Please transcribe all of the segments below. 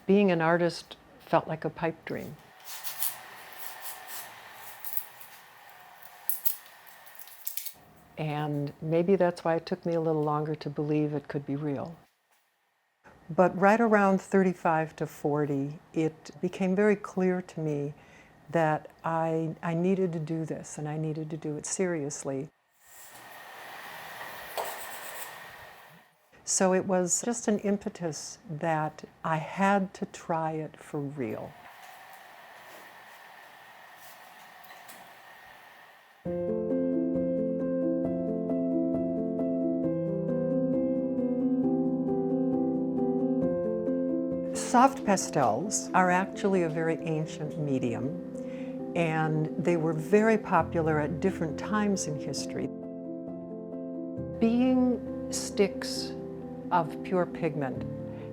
being an artist felt like a pipe dream. And maybe that's why it took me a little longer to believe it could be real. But right around 35 to 40, it became very clear to me that I needed to do this, and I needed to do it seriously. So it was just an impetus that I had to try it for real. Soft pastels are actually a very ancient medium, and they were very popular at different times in history. Being sticks of pure pigment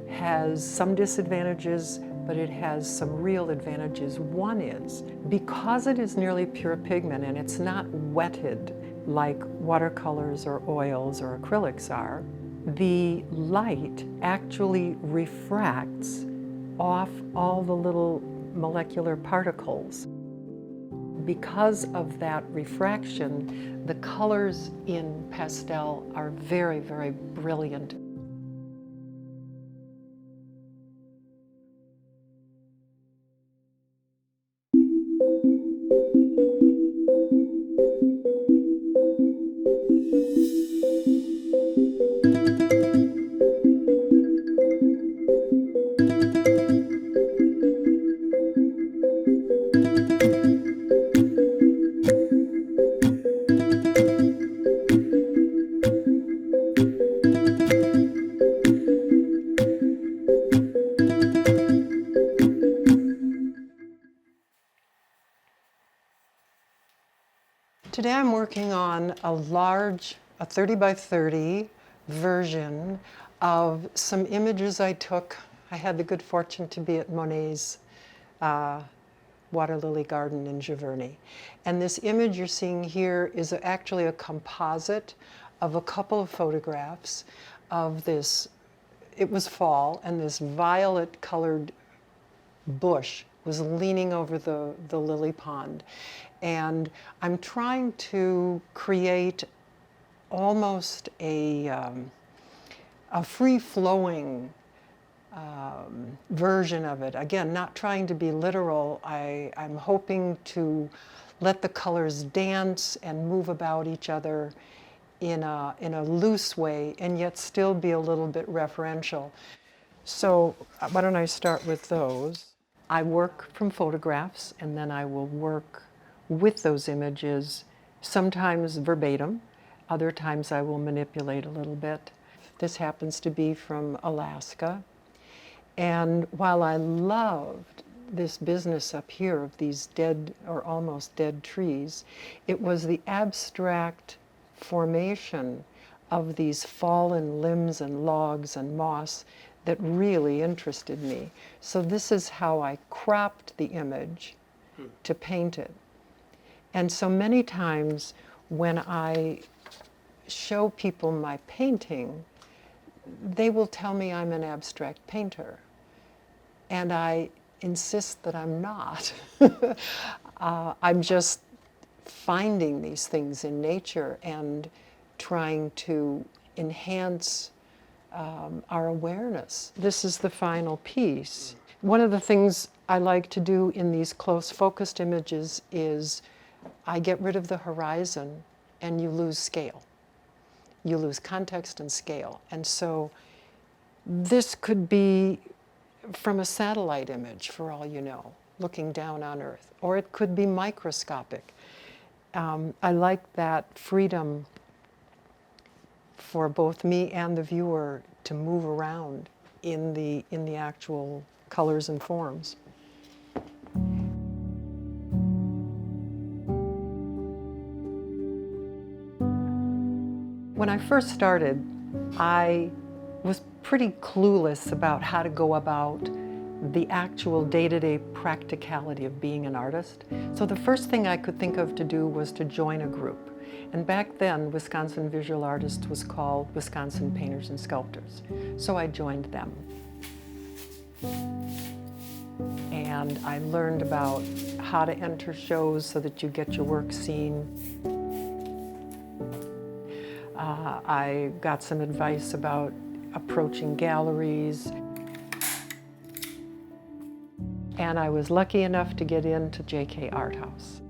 has some disadvantages, but it has some real advantages. One is, because it is nearly pure pigment and it's not wetted like watercolors or oils or acrylics are, the light actually refracts off all the little molecular particles. Because of that refraction, the colors in pastel are very, very brilliant. Today I'm working on a 30 by 30 version of some images I took. I had the good fortune to be at Monet's water lily garden in Giverny. And this image you're seeing here is actually a composite of a couple of photographs of this. It was fall, and this violet colored bush was leaning over the lily pond. And I'm trying to create almost a free-flowing version of it. Again, not trying to be literal. I'm hoping to let the colors dance and move about each other in a loose way, and yet still be a little bit referential. So why don't I start with those? I work from photographs, and then I will work with those images, sometimes verbatim, other times I will manipulate a little bit. This happens to be from Alaska. And while I loved this business up here of these dead or almost dead trees, it was the abstract formation of these fallen limbs and logs and moss that really interested me. So this is how I cropped the image to paint it. And so many times when I show people my painting, they will tell me I'm an abstract painter. And I insist that I'm not. I'm just finding these things in nature and trying to enhance our awareness. This is the final piece. One of the things I like to do in these close focused images is I get rid of the horizon and you lose scale. You lose context and scale. And so this could be from a satellite image, for all you know, looking down on Earth, or it could be microscopic. I like that freedom for both me and the viewer to move around in the actual colors and forms. When I first started, I was pretty clueless about how to go about the actual day-to-day practicality of being an artist. So the first thing I could think of to do was to join a group. And back then, Wisconsin Visual Artists was called Wisconsin Painters and Sculptors. So I joined them. And I learned about how to enter shows so that you get your work seen. I got some advice about approaching galleries. And I was lucky enough to get into JK Art House.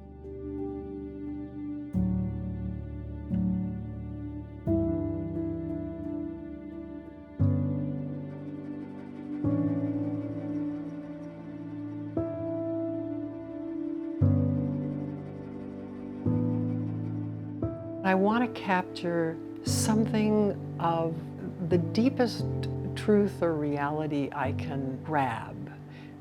I want to capture something of the deepest truth or reality I can grab,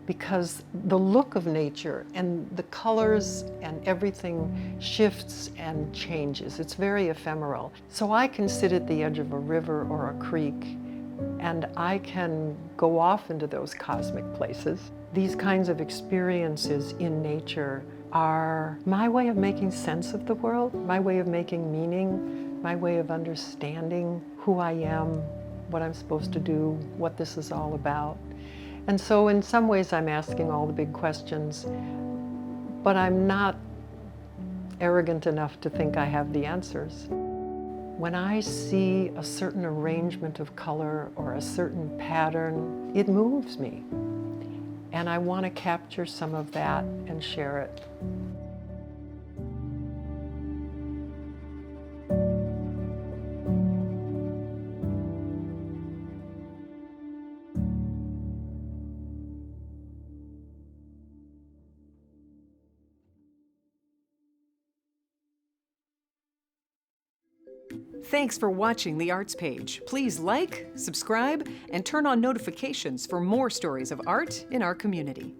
because the look of nature and the colors and everything shifts and changes. It's very ephemeral. So I can sit at the edge of a river or a creek and I can go off into those cosmic places. These kinds of experiences in nature are my way of making sense of the world, my way of making meaning, my way of understanding who I am, what I'm supposed to do, what this is all about. And so in some ways I'm asking all the big questions, but I'm not arrogant enough to think I have the answers. When I see a certain arrangement of color or a certain pattern, it moves me. And I want to capture some of that and share it. Thanks for watching The Arts Page. Please like, subscribe, and turn on notifications for more stories of art in our community.